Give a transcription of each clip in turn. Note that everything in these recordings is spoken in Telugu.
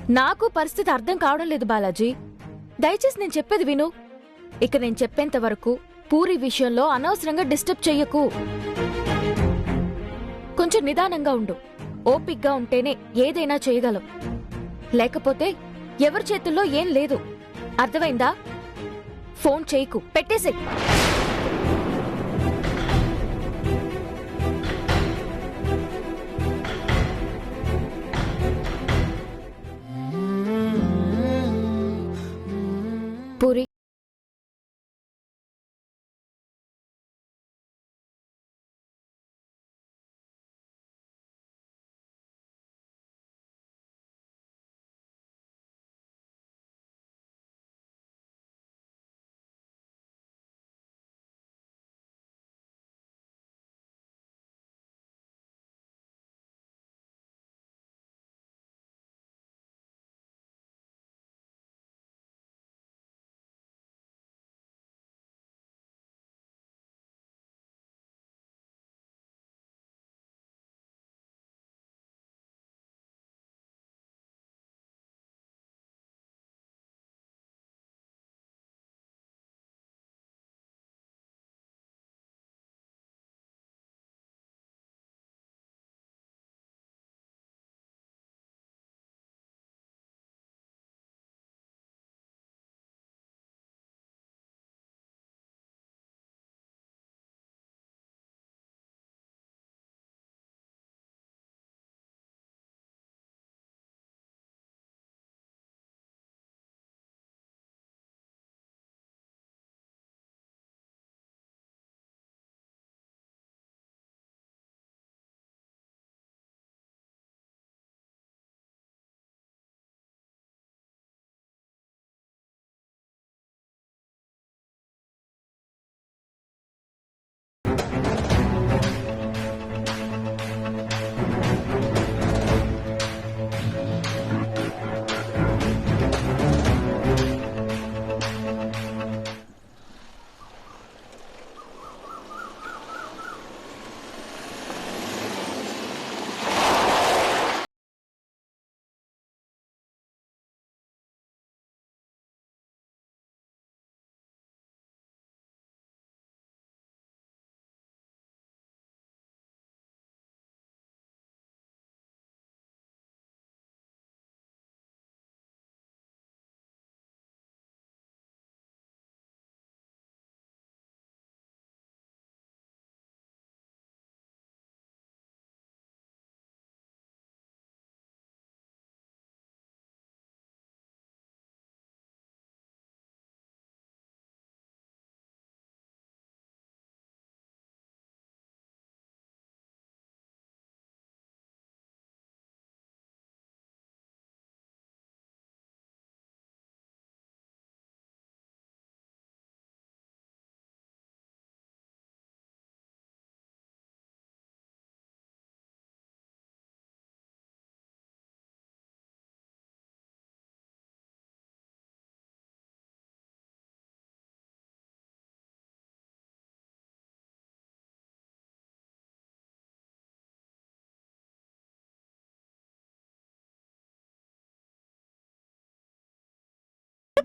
నాకు పరిస్థితి అర్థం కావడం లేదు బాలాజీ. దయచేసి నేను చెప్పేది విను. ఇక నేను చెప్పేంత వరకు పూరి విషయంలో అనవసరంగా డిస్టర్బ్ చెయ్యకు. కొంచెం నిదానంగా ఉండు. ఓపిగ్గా ఉంటేనే ఏదైనా చేయగలం. లేకపోతే ఎవరి చేతుల్లో ఏం లేదు. అర్థమైందా? ఫోన్ చేయకు, పెట్టేసే. పూరి,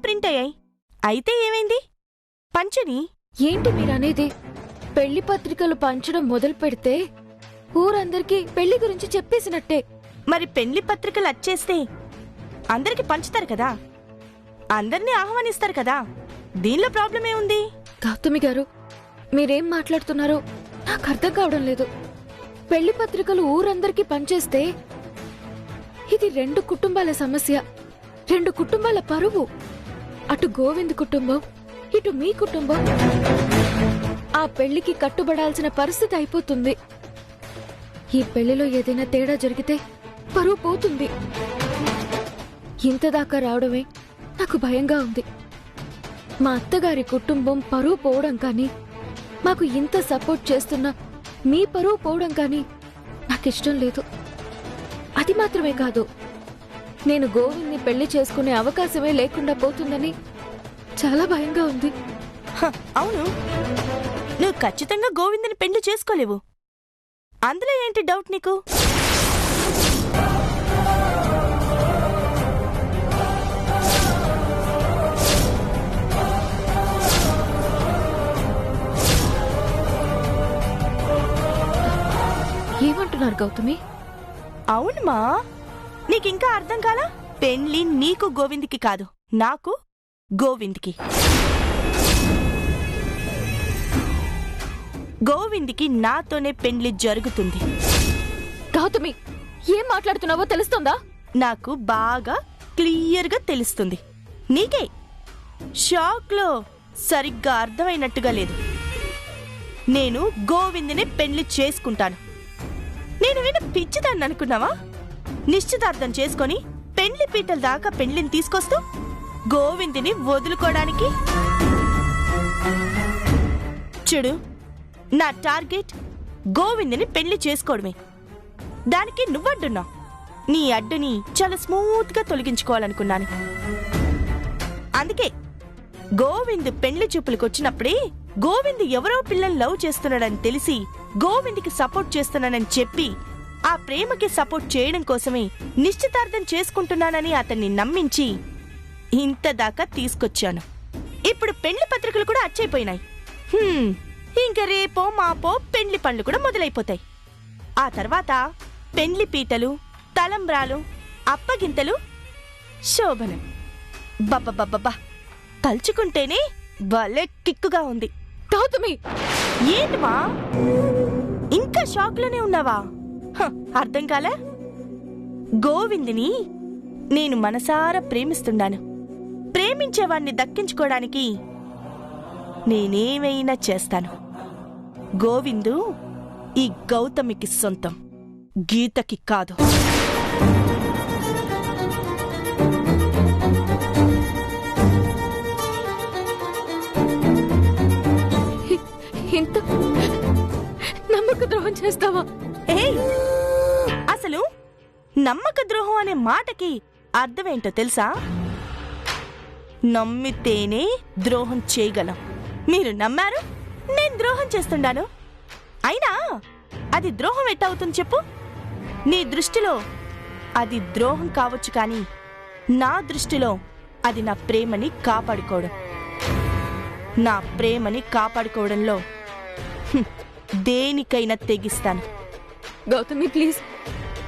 ప్రింట్ అయ్యాయి. అయితే ఏమైంది? పంచని. ఏంటి మీరనేది? పెళ్లి పత్రికలు పంచడం మొదలు పెడితే ఊరందరికీ పెళ్లి గురించి చెప్పేసినట్టే. మరి పెళ్లి పత్రికలు వచ్చేస్తే అందరికి పంచుతారు కదా, అందరినీ ఆహ్వానిస్తారు కదా. దీనిలో ప్రాబ్లం ఏముంది? గౌతమి గారు, మీరేం మాట్లాడుతున్నారో నాకు అర్థం కావడం లేదు. పెళ్లి పత్రికలు ఊరందరికీ పంచేస్తే ఇది 2 కుటుంబాల సమస్య, 2 కుటుంబాల పరువు. అటు గోవింద్ కుటుంబం, ఇటు మీ కుటుంబం. ఆ పెళ్లికి కట్టుబడాల్సిన పరిస్థితి అయిపోతుంది. ఈ పెళ్లిలో ఏదైనా తేడా జరిగితే పరువు పోతుంది. ఇంతదాకా రావడమే నాకు భయంగా ఉంది. మా అత్తగారి కుటుంబం పరువు పోవడం కానీ, మాకు ఇంత సపోర్ట్ చేస్తున్న మీ పరువు పోవడం కానీ నాకిష్టం లేదు. అది మాత్రమే కాదు, నేను గోవింద్ని పెళ్లి చేసుకునే అవకాశమే లేకుండా పోతుందని చాలా భయంగా ఉంది. అవును, నువ్వు ఖచ్చితంగా గోవిందని పెళ్లి చేసుకోలేవు. అందులో ఏంటి డౌట్ నీకు? చెప్తున్నారు గౌతమి? అవునమ్మా, నీకింకా అర్థం కాలా? పెళ్లి నీకు గోవింద్కి కాదు, నాకు గోవింద్కి. గోవింద్కి నాతోనే పెళ్లి జరుగుతుంది. గౌతమి, ఏం మాట్లాడుతున్నావో తెలుస్తుందా? నాకు బాగా క్లియర్గా తెలుస్తుంది. నీకే షాక్లో సరిగ్గా అర్థమైనట్టుగా లేదు. నేను గోవింద్ని పెళ్లి చేసుకుంటాను. నేను విన్న పిచ్చిదాన్ని అనుకున్నావా? నిశ్చితార్థం చేసుకొని పెళ్లి పీటల దాకా పెళ్లిని తీసుకొస్తూ గోవింద్ని వదులుకోవడానికి. చూడు, నా టార్గెట్ గోవింద్ని పెళ్లి చేసుకోవడమే. దానికి నువ్వడ్డున్నావు. నీ అడ్డుని చాలా స్మూత్ గా తొలగించుకోవాలనుకున్నాను. అందుకే గోవింద్ పెళ్లి చూపులకొచ్చినప్పుడే గోవింద్ ఎవరో పిల్లల్ని లవ్ చేస్తున్నాడని తెలిసి గోవింద్కి సపోర్ట్ చేస్తున్నానని చెప్పి ఆ ప్రేమకి సపోర్ట్ చేయడం కోసమే నిశ్చితార్థం చేసుకుంటున్నానని అతన్ని నమ్మించి ఇంతదాకా తీసుకొచ్చాను. ఇప్పుడు పెళ్లి పత్రికలు కూడా అచ్చైపోయినాయి. ఇంక రేపో మాపో పెళ్లి పనులు కూడా మొదలైపోతాయి. ఆ తర్వాత పెళ్లి పీటలు, తలంబ్రాలు, అప్పగింతలు, శోభనం. బబ్బబ్బబ్బబ్బా, తలుచుకుంటేనే భలే కిక్కుగా ఉంది. గౌతమి, ఏంటమ్మా ఇంకా షాక్లోనే ఉన్నావా? అర్థం కాలే? గోవింద్ని నేను మనసారా ప్రేమిస్తున్నాను. ప్రేమించేవాణ్ణి దక్కించుకోవడానికి నేనేమైనా చేస్తాను. గోవిందు ఈ గౌతమికి సొంతం, గీతకి కాదు. ఇంత నమ్మక ద్రోహం చేస్తావా? అసలు నమ్మక ద్రోహం అనే మాటకి అర్థమేంటో తెలుసా? నమ్మితేనే ద్రోహం చేయగలం. మీరు నమ్మారు, నేను ద్రోహం చేస్తున్నాను. అయినా అది ద్రోహం ఎట్టవుతుంది చెప్పు? నీ దృష్టిలో అది ద్రోహం కావచ్చు, కానీ నా దృష్టిలో అది నా ప్రేమని కాపాడుకోవడం. నా ప్రేమని కాపాడుకోవడంలో దేనికైనా తెగిస్తాను. గౌతమి, ప్లీజ్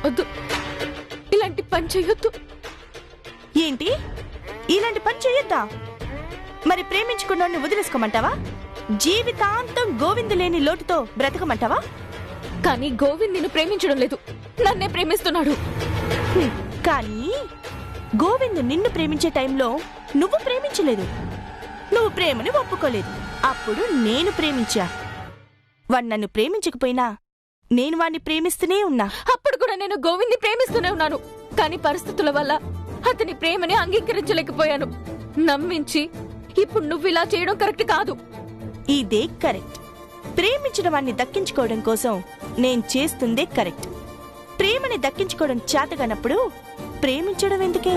వద్దు, ఇలాంటి పని చెయ్యొద్దు. ఏంటి ఇలాంటి పని చెయ్యొద్దా? మరి ప్రేమించుకున్నోడిని వదిలేసుకోమంటావా? జీవితాంతం గోవిందు లేని లోటుతో బ్రతకమంటావా? కానీ గోవింద్ నిన్ను ప్రేమించడం లేదు, నన్నే ప్రేమిస్తున్నాడు. కానీ గోవింద్ నిన్ను ప్రేమించే టైంలో నువ్వు ప్రేమించలేదు. నువ్వు ప్రేమని ఒప్పుకోలేదు. అప్పుడు నేను ప్రేమించా. వాడు నన్ను ప్రేమించకపోయినా నేను వాణ్ణి ప్రేమిస్తూనే ఉన్నా. అప్పుడు కూడా నేను గోవింద్ని ప్రేమిస్తూనే ఉన్నాను. కానీ పరిస్థితుల వల్ల అతని ప్రేమని అంగీకరించలేకపోయాను. నమ్మించి ఇప్పుడు నువ్వు ఇలా చేయడం కరెక్ట్ కాదు. ఇదే కరెక్ట్. ప్రేమించిన వాణ్ణి దక్కించుకోవడం కోసం నేను చేస్తుందే కరెక్ట్. ప్రేమని దక్కించుకోవడం చేతగానప్పుడు ప్రేమించడం ఎందుకే?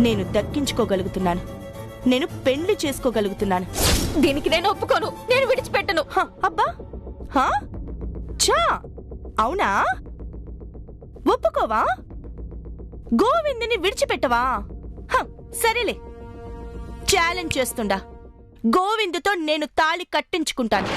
నేను దక్కించుకోగలుగుతున్నాను. నేను పెళ్లి చేసుకోగలుగుతున్నాను. దీనికి నేను ఒప్పుకోను. నేను విడిచిపెట్టను. అబ్బా, చా అవునా? ఒప్పుకోవా? గోవిందుని విడిచిపెట్టవా? సరేలే, ఛాలెంజ్ చేస్తుండా. గోవిందుతో నేను తాళి కట్టించుకుంటాను.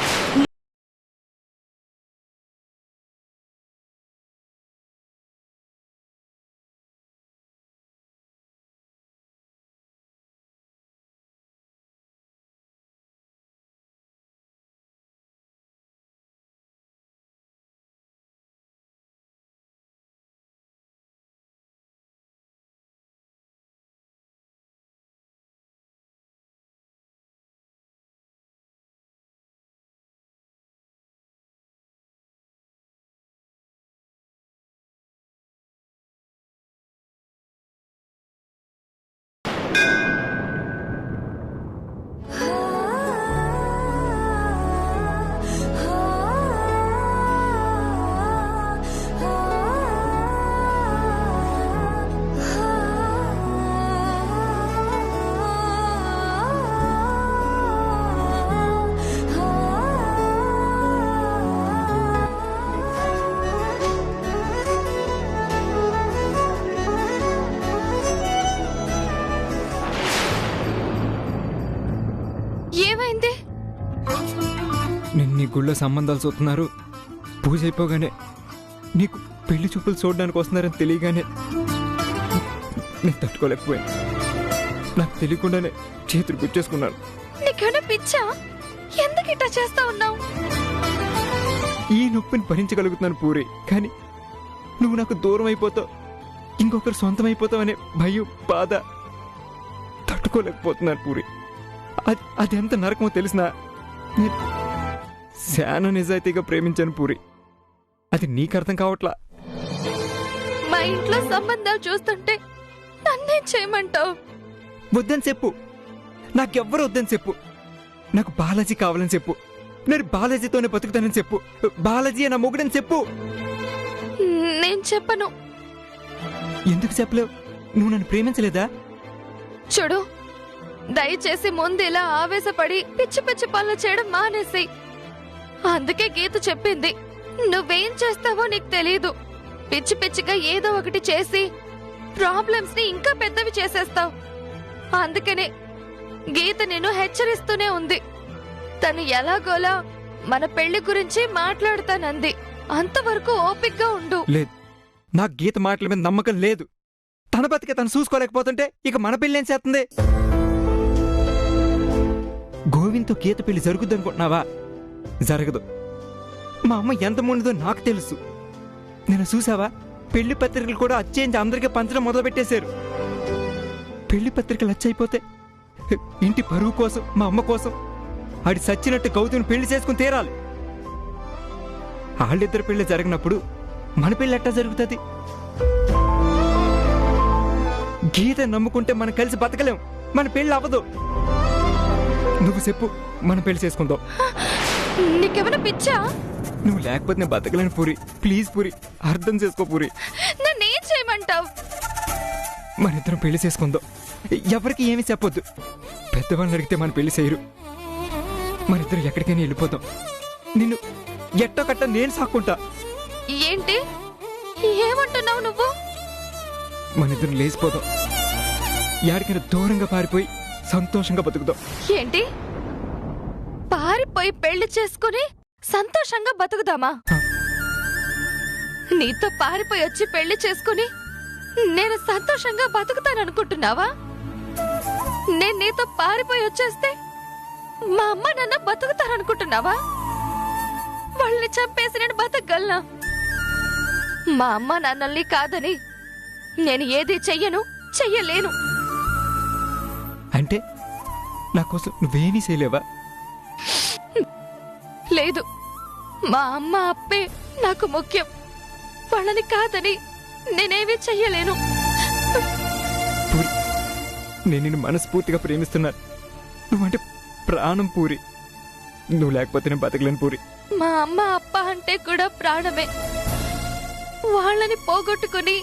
ఏమైంది? నిన్ను నీ గుళ్ళో సంబంధాలు చూస్తున్నారు. పూజ అయిపోగానే నీకు పెళ్లి చూపులు చూడడానికి వస్తున్నారని తెలియగానే నేను తట్టుకోలేకపోయాను. నాకు తెలియకుండానే చేతులు గుచ్చేసుకున్నాను. నీకేమైనా పిచ్చా? ఎందుకు ఇట్లా చేస్తా ఉన్నావు? ఈ నొప్పిని భరించగలుగుతున్నాను పూరి, కానీ నువ్వు నాకు దూరం అయిపోతావు, ఇంకొకరు సొంతం అయిపోతావు అనే భయం, బాధ తట్టుకోలేకపోతున్నాను పూరి. అది ఎంత నరకమో తెలిసినా నేను శానా నిజాయితీగా ప్రేమించాను పూరి. అది నీకు అర్థం కావట్లా. మా ఇంట్లో సంబంధాలు చూస్తుంటే నన్నే చేయమంటావు? వద్దని చెప్పు, నాకెవ్వరు వద్దని చెప్పు. నాకు బాలాజీ కావాలని చెప్పు. నేను బాలాజీతోనే బతుకుతానని చెప్పు. బాలాజీ నా మొగుడని చెప్పు. నేను చెప్పను. ఎందుకు చెప్పలేవు? నువ్వు నన్ను ప్రేమించలేదా? చూడు, దయచేసి ముందు ఇలా ఆవేశపడి పిచ్చి పిచ్చి పనులు చేయడం మానేసి. అందుకే గీత చెప్పింది, నువ్వేం చేస్తావో నీకు తెలీదు. పిచ్చి పిచ్చిగా ఏదో ఒకటి చేసి ప్రాబ్లమ్స్ ని ఇంకా పెద్దవి చేసేస్తావు. అందుకనే గీత నిన్ను హెచ్చరిస్తూనే ఉంది. తను ఎలాగోలా మన పెళ్లి గురించి మాట్లాడుతానంది. అంతవరకు ఓపిగ్గా ఉండు. లేదు, నాకు గీత మాటల మీద నమ్మకం లేదు. తన బతికే తను చూసుకోలేకపోతుంటే ఇక మన పెళ్ళేం చేస్తుంది? గోవింద్తో గీత పెళ్లి జరుగుద్దనుకుంటున్నావా? జరగదు. మా అమ్మ ఎంత మొండిదో నాకు తెలుసు. నేను చూసావా, పెళ్లి పత్రికలు కూడా అచ్చేయించి అందరికీ పంచడం మొదలుపెట్టేశారు. పెళ్లి పత్రికలు అచ్చయిపోతే ఇంటి పరువు కోసం, మా అమ్మ కోసం ఆడి సచ్చినట్టు గౌతమిని పెళ్లి చేసుకుని తీరాలి. వాళ్ళిద్దరు పెళ్లి జరిగినప్పుడు మన పెళ్లి ఎట్టా జరుగుతుంది? గీత నమ్ముకుంటే మనం కలిసి బతకలేం. మన పెళ్లి అవ్వదు. నువ్వు చెప్పు, మనం పెళ్లి చేసుకుందాం. నీకేమైనా పిచ్చా? నువ్వు లేకపోతే నేను బతకలేను పూరి. ప్లీజ్ పూరి, అర్థం చేసుకో పూరి. నన్నేం చేయమంటావు? మనిద్దరం పెళ్లి చేసుకుందాం. ఎవరికి ఏమీ చెప్పొద్దు. పెద్దవాళ్ళని అడిగితే మన పెళ్లి చేయరు. మనిద్దరం ఎక్కడికైనా వెళ్ళిపోతాం. నిన్ను ఎట్టో కట్ట నేను సాక్కుంటా. ఏంటి ఏమంటున్నావు నువ్వు? మనిద్దరం లేచిపోదాం. ఎక్కడికైనా దూరంగా పారిపోయి సంతోషంగా బతుకుదాం. ఏంటి, పారిపోయి పెళ్లి చేసుకుని సంతోషంగా బతుకుదామా? నీతో పారిపోయి వచ్చి పెళ్లి చేసుకుని నేను సంతోషంగా బతుకుతాననుకుంటున్నావా? నేను నీతో పారిపోయి వచ్చేస్తే మా అమ్మ నాన్న బతుకుతారనుకుంటున్నావా? వాళ్ళని చంపేసి నేను బతకగలనా? మా అమ్మ నాన్నల్ని కాదని నేను ఏది చెయ్యను, చెయ్యలేను. అంటే నా కోసం నువ్వేమీ చేయలేవా? లేదు, మా అమ్మ అప్పే నాకు ముఖ్యం. వాళ్ళని కాదని నేనేమీ చెయ్యలేను. పూరి, నేను నిన్ను మనస్ఫూర్తిగా ప్రేమిస్తున్నాను. నువ్వంటే ప్రాణం పూరి. నువ్వు లేకపోతే నేను బతకలేను పూరి. మా అమ్మ అప్ప అంటే కూడా ప్రాణమే. వాళ్ళని పోగొట్టుకుని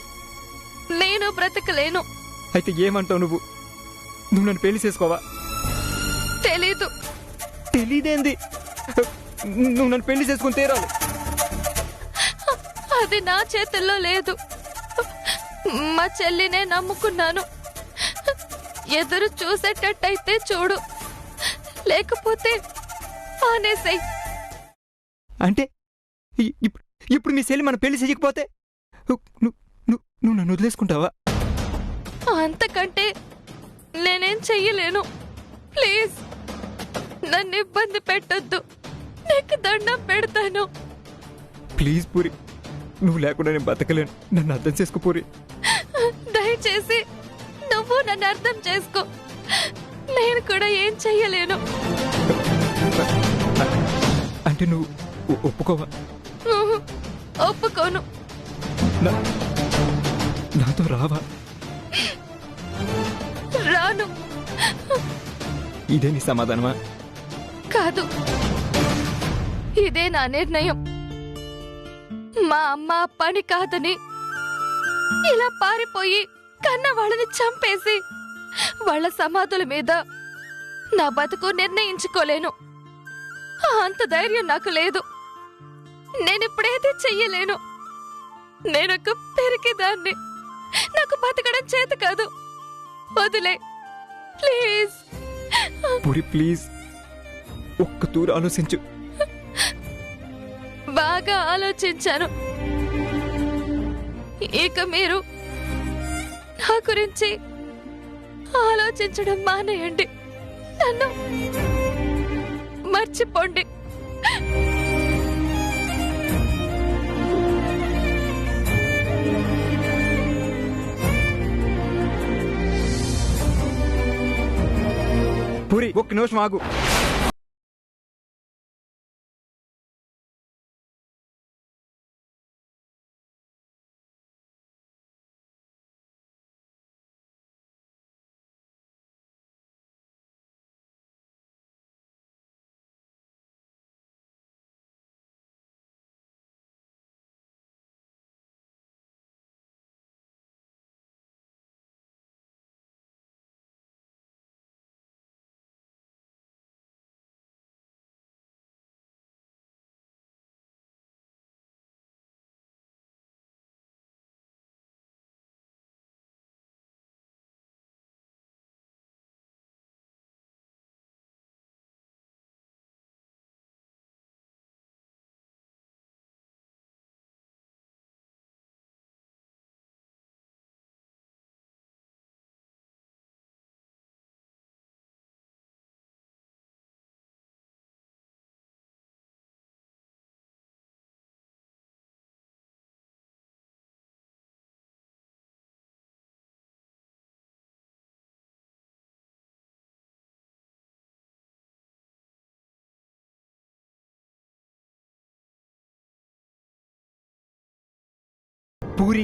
నేను బ్రతకలేను. అయితే ఏమంటావు నువ్వు? నువ్వు నన్ను పెళ్లి చేసుకోవా? తెలీదు. తెలీదేంది? నువ్వు నన్ను పెళ్లి చేసుకుని తీరాలి. అది నా చేతుల్లో లేదు. మా చెల్లినే నమ్ముకున్నాను. ఎదురు చూసేటట్టయితే చూడు, లేకపోతే ఆనేసేయ్. అంటే ఇప్పుడు మీ చెల్లి మన పెళ్లి చేయకపోతే నువ్వు నన్ను వదిలేసుకుంటావా? అంతకంటే నేనేం చెయ్యలేను. ప్లీజ్ నన్ను ఇబ్బంది పెట్టొద్దు. నీకు దండం పెడతాను. ప్లీజ్ పూరి, నువ్వు లేకుండా నేను బతకలేను. నన్ను అర్థం చేసుకో పూరి. దయచేసి నువ్వు నన్ను అర్థం చేసుకో. నేను కూడా ఏం చెయ్యలేను. అంటే నువ్వు ఒప్పుకోవా? ఒప్పుకోను. నాతో రావా? రాను. ఇదే నీ సమాధానమా? కాదు, ఇదే నా నిర్ణయం. మా అమ్మ అప్పని కాదని ఇలా పారిపోయి కన్న వాళ్ళని చంపేసి వాళ్ళ సమాధుల మీద నా బతుకు నిర్ణయించుకోలేను. అంత ధైర్యం నాకు లేదు. నేనిప్పుడేది చెయ్యలేను. నేనొక పెరిగిదాన్ని. నాకు బతకడం చేత కాదు. వదిలే ప్లీజ్. పూరి ప్లీజ్, ఒక్క తూరు ఆలోచించు. బాగా ఆలోచించాను. ఇక మీరు నా గురించి ఆలోచించడం మానేయండి. నన్ను మర్చిపోండి. పూరి ఒక్క నిమిషం ఆగు. పూరి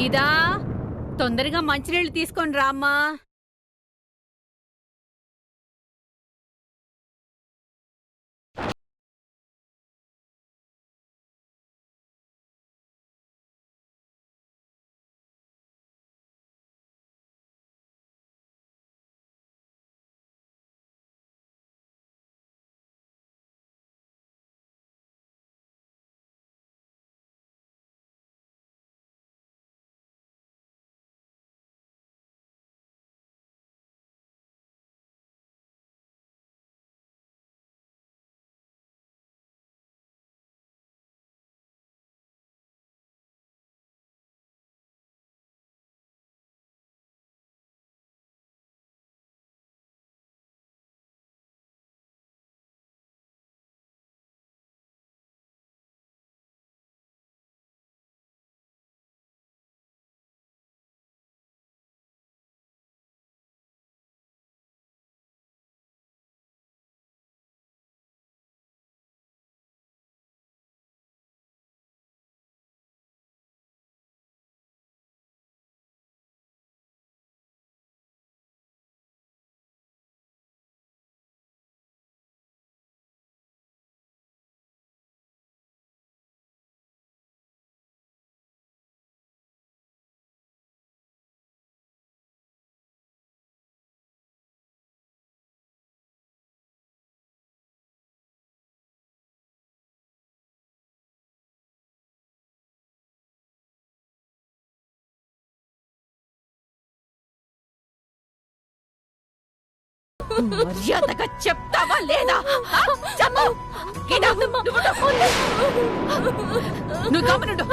ఇదా తొందరగా మంచినీళ్ళు తీసుకొని రామ్మా. మర్యాదగా చెప్తావా లేదా? చెప్పు. నువ్వు గమనుండు.